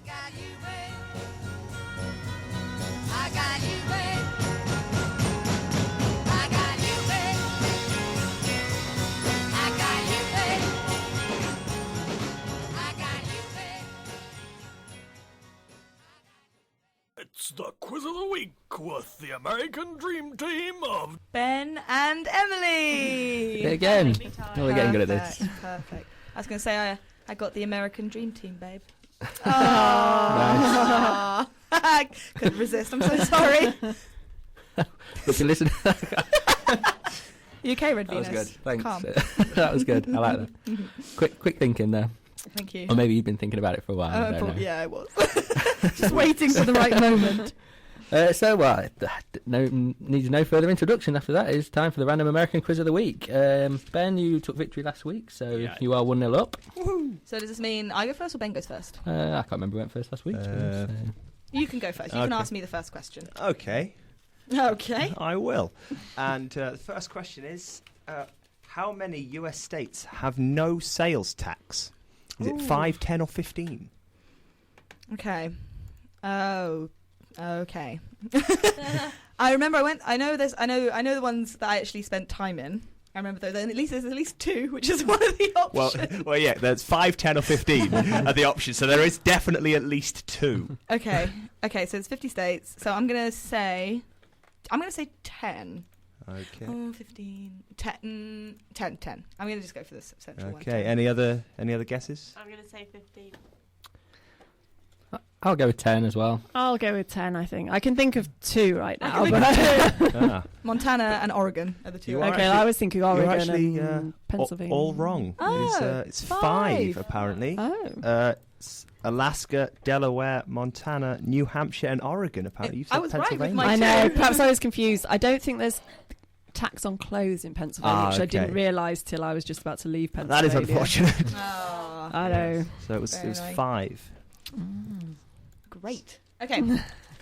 got you, babe. I got you, babe. I got you, babe. I got you, babe. I got you, babe. It's the quiz of the week with the American Dream Team of Ben and Emily. Again. Oh, we're getting good at this. Perfect. I was going to say I got the American Dream Team, babe. Nice. Couldn't resist. I'm so sorry. Look, listen. You okay, Red That was Venus? good. Thanks. Calm. That was good. I like that. Quick thinking there. Thank you. Or maybe you've been thinking about it for a while. I don't know. Yeah, I was. Just waiting for the right moment. Needs no further introduction after that. It's time for the random American quiz of the week. Ben, you took victory last week, so you are 1-0 up. So does this mean I go first or Ben goes first? I can't remember who went first last week. So. You can go first. You can ask me the first question. Okay. Okay. I will. And the first question is, how many US states have no sales tax? Is it 5, 10 or 15? Okay. Oh. Okay. I remember I know the ones that I actually spent time in. I remember those. And there's at least 2, which is one of the options. Well, yeah, there's 5, 10 or 15 are the options. So there is definitely at least 2. Okay. So it's 50 states. So I'm going to say 10. Okay. 15, 10. I'm going to just go for this central one. Okay. Any other guesses? I'm going to say 15. I'll go with 10 as well. I'll go with 10, I think. I can think of 2 right now. Montana and Oregon are the 2. You are Okay, I was thinking Oregon You're actually and Pennsylvania. all wrong. Oh, it's 5 apparently. Oh. It's Alaska, Delaware, Montana, New Hampshire, and Oregon. Apparently, you've said I was right with Pennsylvania. my I know. 2. Perhaps I was confused. I don't think there's tax on clothes in Pennsylvania, which I didn't okay. realise till I was just about to leave That Pennsylvania. is unfortunate. Oh, I know. So it was Very annoying. 5. great. Okay.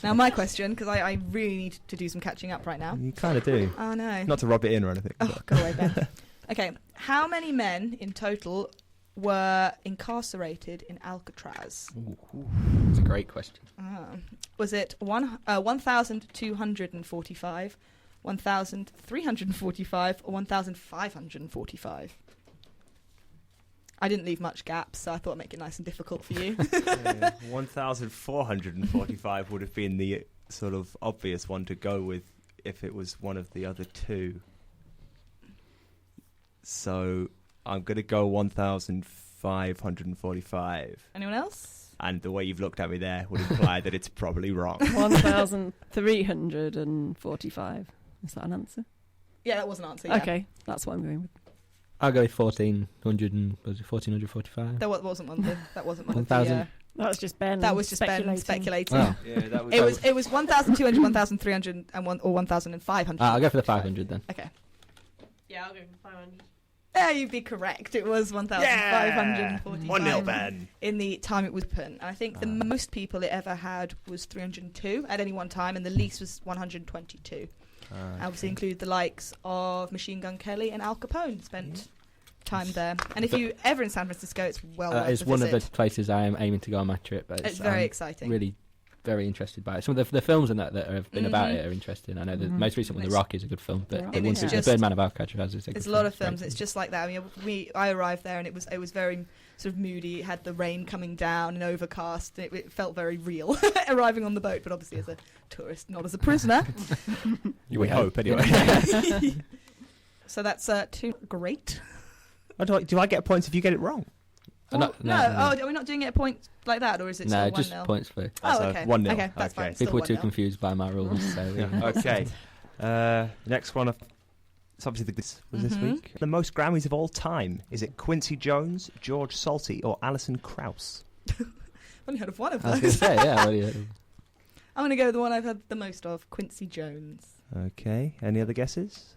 Now my question, because I really need to do some catching up right now. You kind of do. Oh no. Not to rub it in or anything. Oh, go away, Ben. Okay. How many men in total were incarcerated in Alcatraz? It's a great question. Was it 1,245, 1,345, or 1,545? I didn't leave much gaps, so I thought I'd make it nice and difficult for you. 1,445 would have been the sort of obvious one to go with if it was one of the other 2. So I'm going to go 1,545. Anyone else? And the way you've looked at me there would imply that it's probably wrong. 1,345. Is that an answer? Yeah, that was an answer. Yeah. Okay, that's what I'm going with. I'll go with 1,445. That wasn't one. That wasn't one. 1,000. That was just Ben. That was just Ben speculating. Oh. Yeah, that It was 1,200, 1,300, and or 1,500. I'll go for the 500 then. Okay. Yeah, I'll go for 500. Yeah, you'd be correct. It was 1,545. 1-0, Ben. In the time it was open. And I think the most people it ever had was 302 at any one time, and the least was 122. Obviously include the likes of Machine Gun Kelly and Al Capone spent time there. And if you ever in San Francisco, it's well worth It's a one of the visit. places I am aiming to go on my trip. But It's very I'm exciting. Really very interested by it. Some of the films and that have been about it are interesting. I know the most recent one, The Rock, is a good film, but the It's The just- Birdman of Alcatraz is a good It's a film. lot of Great films. film. It's just like that. I mean, I arrived there and it was very sort of moody. It had the rain coming down and overcast. It felt very real arriving on the boat, but obviously as a tourist, not as a prisoner. You would hope, anyway. So that's 2. Great. Do I get points if you get it wrong? No. Oh, are we not doing it at points like that, or is it No, still just 1-0? points for. Oh, So okay. 1-0. Okay, that's Okay. fine. Still People were too 1-0. confused by my rules, so Okay. Next one. It's obviously this was this week. The most Grammys of all time. Is it Quincy Jones, George Salty, or Alison Krauss? I've only heard of one of I was going those. to say, yeah. I'm going to go with the one I've had the most of, Quincy Jones. Okay. Any other guesses?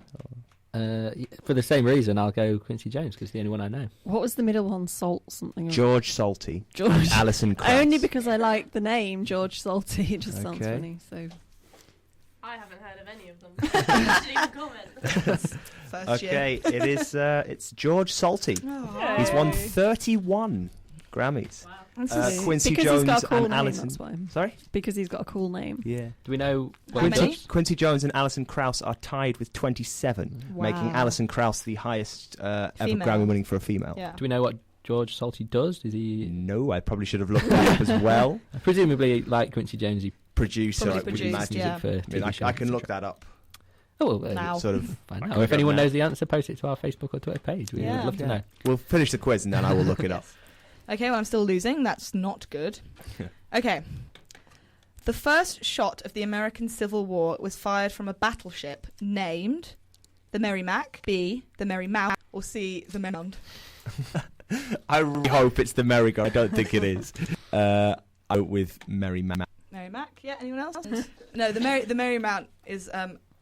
For the same reason, I'll go Quincy Jones because it's the only one I know. What was the middle one? Salt something? George Salty. George. Alison Krauss. Only because I like the name George Salty. It just sounds Okay. funny. So I haven't heard of any of them. I didn't even comment. First year. Okay, it's George Salty. Oh. He's won 31 Grammys. Wow. Quincy because Jones he's got a cool and name, Alison. that's why. Sorry? Because he's got a cool name. Yeah. Do we know what How he many? does? Quincy Jones and Alison Krauss are tied with 27, making Wow. Alison Krauss the highest ever Female. Grammy winning for a female. Yeah. Do we know what George Salty does? Is he No, I probably should have looked that up as well. presumably like Quincy Jones? He Producer, Probably I would produced, imagine. yeah. for I mean, TV I shows, can look etc. that up. Oh, well, Now. Sort of. find I out. can Or if go anyone now. knows the answer, post it to our Facebook or Twitter page. We Yeah. would love to Yeah. know. We'll finish the quiz and then I will look it up. Okay, well, I'm still losing. That's not good. Okay. The first shot of the American Civil War was fired from a battleship named the Merrimac, B, the Merrymount, or C, the Merrimac. I really hope it's the Merry-Go. I don't think it is. I went with Merry-Mount. Merrimac? Yeah, anyone else? No, the Merrymount is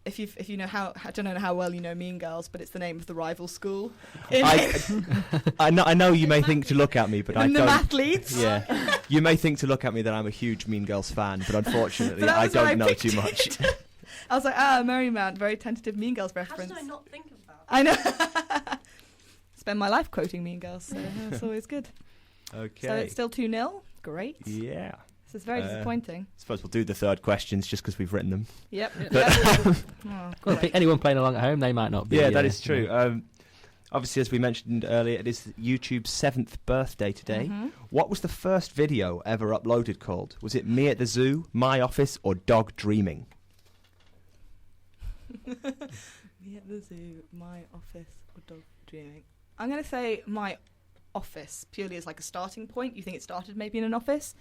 if you know I don't know how well you know Mean Girls, but it's the name of the rival school. I know you may think to look at me, but I And the don't. athletes. Yeah, you may think to look at me that I'm a huge Mean Girls fan, but unfortunately, But that I was where I don't know picked too it. much. I was like, Merrymount, very tentative Mean Girls How reference. did I not think of that? I know. Spend my life quoting Mean Girls, so it's always good. Okay. So it's still 2-0. Great. Yeah. This is very disappointing. Suppose we'll do the third questions just because we've written them. Yep. But- Oh, Well, great. anyone playing along at home, they might not be. Yeah, that is true. Obviously, as we mentioned earlier, it is YouTube's 7th birthday today. Mhm. What was the first video ever uploaded called? Was it Me at the Zoo, My Office, or Dog Dreaming? Me at the zoo, my office, or dog dreaming. I'm going to say my office, purely as like a starting point. You think it started maybe in an office?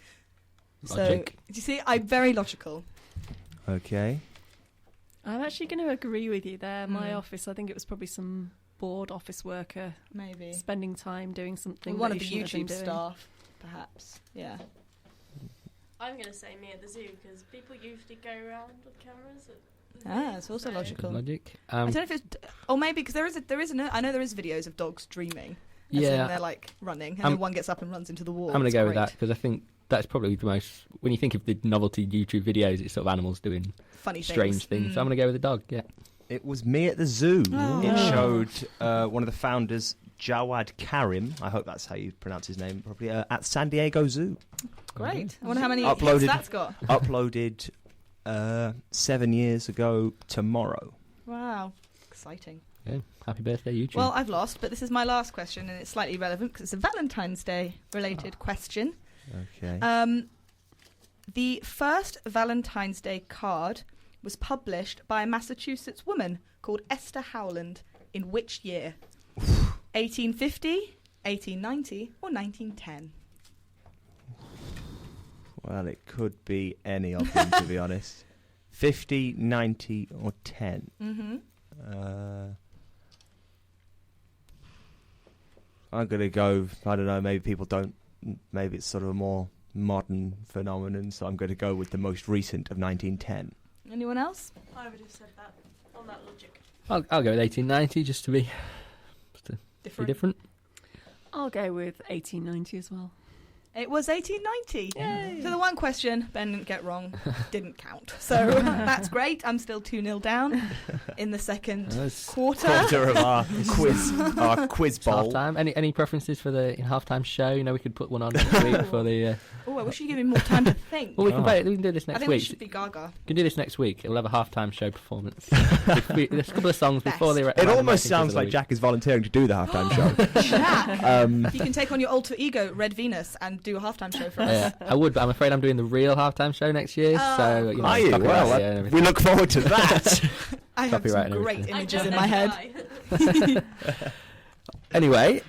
Logic. So, do you see? I'm very logical. Okay. I'm actually going to agree with you there. My Mm. office, I think it was probably some bored office worker Maybe. spending time doing something. One that of the he shouldn't have YouTube been doing. staff, perhaps. Yeah. I'm going to say me at the zoo because people usually go around with cameras. At the Ah, zoo, it's also so- logical. Logic. I don't know if it's, or maybe because I know there is videos of dogs dreaming. As in Yeah, they're like running, and I'm- then one gets up and runs into the wall. I'm going to It's go with great. that because I think that's probably the most. When you think of the novelty YouTube videos, it's sort of animals doing Funny strange things. So I'm going to go with the dog. Yeah. It was Me at the Zoo. Oh. It Oh. showed one of the founders, Jawad Karim, I hope that's how you pronounce his name properly, at San Diego Zoo. Great. I wonder how many Uploaded- hits that's got. Uploaded 7 years ago tomorrow. Wow. Exciting. Yeah. Happy birthday, YouTube. Well, I've lost, but this is my last question, and it's slightly relevant because it's a Valentine's Day related question. Okay. The first Valentine's Day card was published by a Massachusetts woman called Esther Howland in which year? 1850, 1890, or 1910? Well, it could be any of them, to be honest. 50, 90, or 10. Mm-hmm. I'm going to go, I don't know, maybe people don't, maybe it's sort of a more modern phenomenon, so I'm going to go with the most recent of 1910. Anyone else? I would have said that on that logic. I'll go with 1890 just to be different. I'll go with 1890 as well. It was 1890. Yay. So the one question Ben didn't get wrong didn't count. So that's great. I'm still 2-0 down in the second That's quarter. Quarter of our quiz half bowl. time. Any preferences for the halftime show? You know, we could put one on next week for the. Oh, I wish you'd give me more time to think. Well, we can do this I next think we week. should be Gaga. We can do this next week. It'll have a halftime show performance. There's a couple of songs before the. It almost sounds like Jack is volunteering to do the halftime show. Jack, you can take on your alter ego, Red Venus, and do a halftime show for us. I would, but I'm afraid I'm doing the real halftime show next year. Oh, So you know, Are you? copyright, Well, yeah, and everything. we look forward to that. I have Copyright some and great everything. images I in don't my know head. Anyway,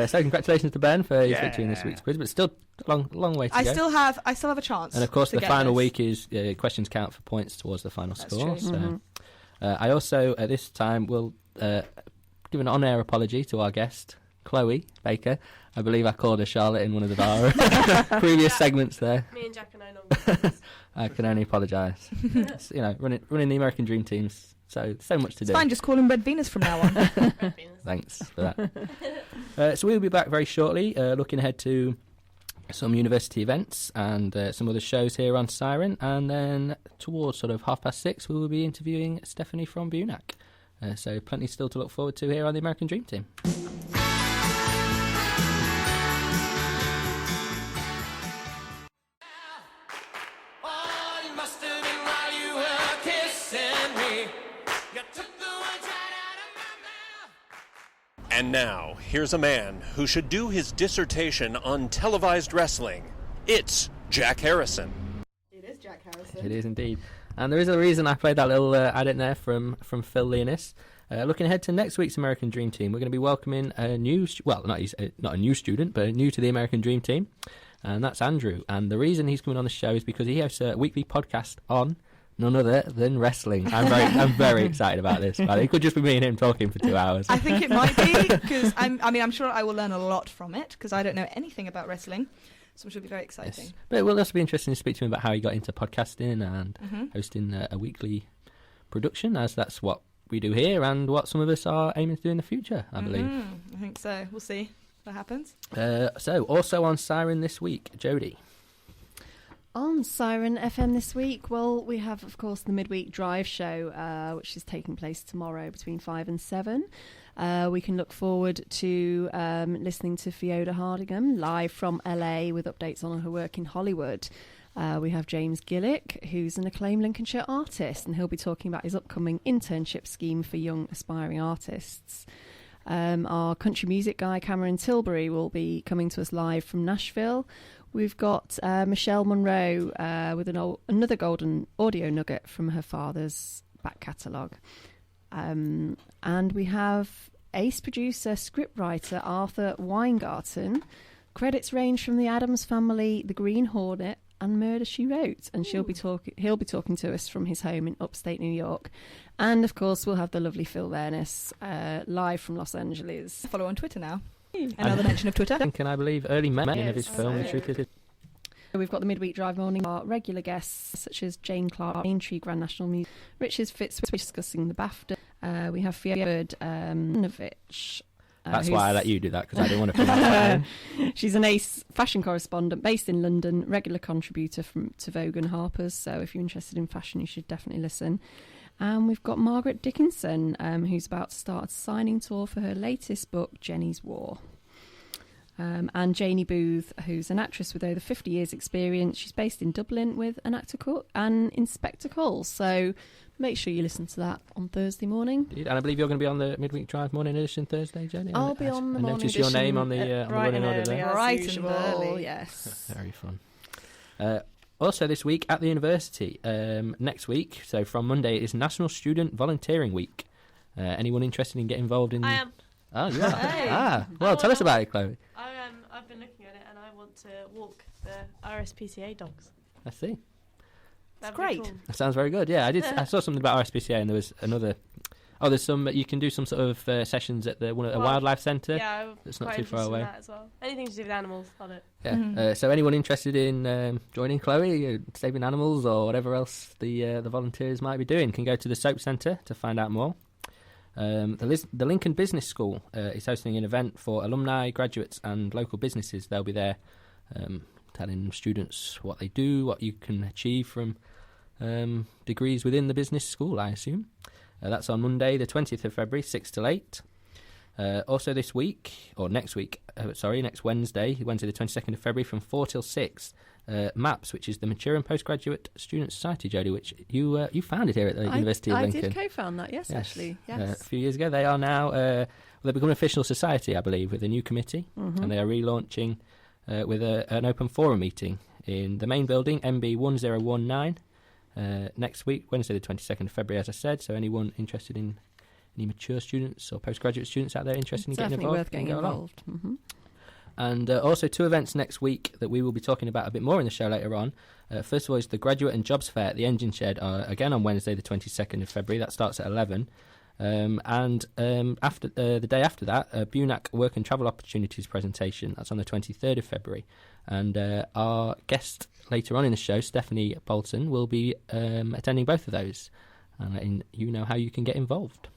so congratulations to Ben for his victory in this week's quiz, but still a long way to I go. still have a chance. And of course, to the get final this. week is questions count for points towards the final That's score. true. So Mhm. I also at this time will give an on-air apology to our guest Chloe Baker. I believe I called her Charlotte in one of our previous segments there. Me and Jack are no longer friends. I can only apologise. It's, you know, running the American Dream Teams, so much to It's do. fine, just call him Red Venus from now on. Red Venus. Thanks for that. So we'll be back very shortly, looking ahead to some university events and some other shows here on Siren, and then towards sort of 6:30 we will be interviewing Stephanie from Bunac. So plenty still to look forward to here on the American Dream Team. And now, here's a man who should do his dissertation on televised wrestling. It's Jack Harrison. It is Jack Harrison. It is indeed. And there is a reason I played that little ad in there from Phil Leonis. Looking ahead to next week's American Dream Team, we're going to be welcoming a new, not a new student, but new to the American Dream Team, and that's Andrew. And the reason he's coming on the show is because he hosts a weekly podcast on none other than wrestling. I'm very excited about this. But it could just be me and him talking for 2 hours. I think it might be, because I'm sure I will learn a lot from it, because I don't know anything about wrestling, so it should be very exciting. Yes. But it will also be interesting to speak to him about how he got into podcasting and hosting a weekly production, as that's what we do here and what some of us are aiming to do in the future, I believe. I think so. We'll see what happens. So, also on Siren this week, Jodie. On Siren FM this week, well, we have, of course, the Midweek Drive show, which is taking place tomorrow between 5 and 7. We can look forward to listening to Fiona Hardingham live from LA with updates on her work in Hollywood. We have James Gillick, who's an acclaimed Lincolnshire artist, and he'll be talking about his upcoming internship scheme for young aspiring artists. Our country music guy, Cameron Tilbury, will be coming to us live from Nashville. We've got Michelle Monroe with another golden audio nugget from her father's back catalogue. And we have ace producer, scriptwriter Arthur Weingarten. Credits range from The Addams Family, The Green Hornet, and Murder, She Wrote, and he'll be talking to us from his home in upstate New York. And of course we'll have the lovely Phil Leonis live from Los Angeles. Follow on Twitter now. Another mention of Twitter. Can I believe early mention of his Yes. film, The Truth Is. We've got the Midweek Drive morning, our regular guests such as Jane Clark, Aintree Grand National Music, Richard Fitzwick discussing the BAFTA. We have Fiona Novich. That's why I let you do that, because I didn't want to pronounce that name. She's an ace fashion correspondent based in London, regular contributor to Vogue and Harper's, so if you're interested in fashion you should definitely listen. And we've got Margaret Dickinson, who's about to start a signing tour for her latest book, Jenny's War. And Janie Booth, who's an actress with over 50 years experience. She's based in Dublin with an actor and in spectacles, so make sure you listen to that on Thursday morning. And I believe you're going to be on the Midweek Drive morning edition Thursday, Jenny. I'll be on the morning edition. I noticed your name on the running order there. Bright and usual, early. yes. Very fun. Also this week at the university, next week, so from Monday, it is National Student Volunteering Week. Anyone interested in getting involved in... I am. Oh, you are? Hey. Well, tell us about it, Chloe. I've been looking at it and I want to walk the RSPCA dogs. I see. That'd great. be cool. That sounds very good. Yeah, I saw something about RSPCA, and there was another... Oh, there's some... You can do some sort of sessions at a wildlife centre. Yeah, That's I'm not quite too far interested in away. that as well. Anything to do with animals, on it. Yeah. So anyone interested in joining Chloe, saving animals, or whatever else the volunteers might be doing, can go to the Soap Centre to find out more. The Lincoln Business School is hosting an event for alumni, graduates, and local businesses. They'll be there telling students what they do, what you can achieve from degrees within the business school, I assume. That's on Monday, the 20th of February, 6 till 8. Also this week, or next week, next Wednesday the 22nd of February, from 4 till 6, MAPS, which is the Mature and Postgraduate Student Society, Jodie, which you founded here at the University of Lincoln. I did co-found that, yes. Actually. Yes. A few years ago. They are now, they've become an official society, I believe, with a new committee, and they are relaunching with an open forum meeting in the main building, MB 1019, next week, Wednesday the 22nd of February, as I said. So anyone interested in any mature students or postgraduate students out there interested in getting involved? Worth getting involved. Mm-hmm. And also two events next week that we will be talking about a bit more in the show later on. First of all is the Graduate and Jobs Fair at the Engine Shed, again on Wednesday the 22nd of February. That starts at 11. After the day after that, BUNAC Work and Travel Opportunities presentation. That's on the 23rd of February. And our guest later on in the show, Stephanie Bolton, will be attending both of those. And you know how you can get involved.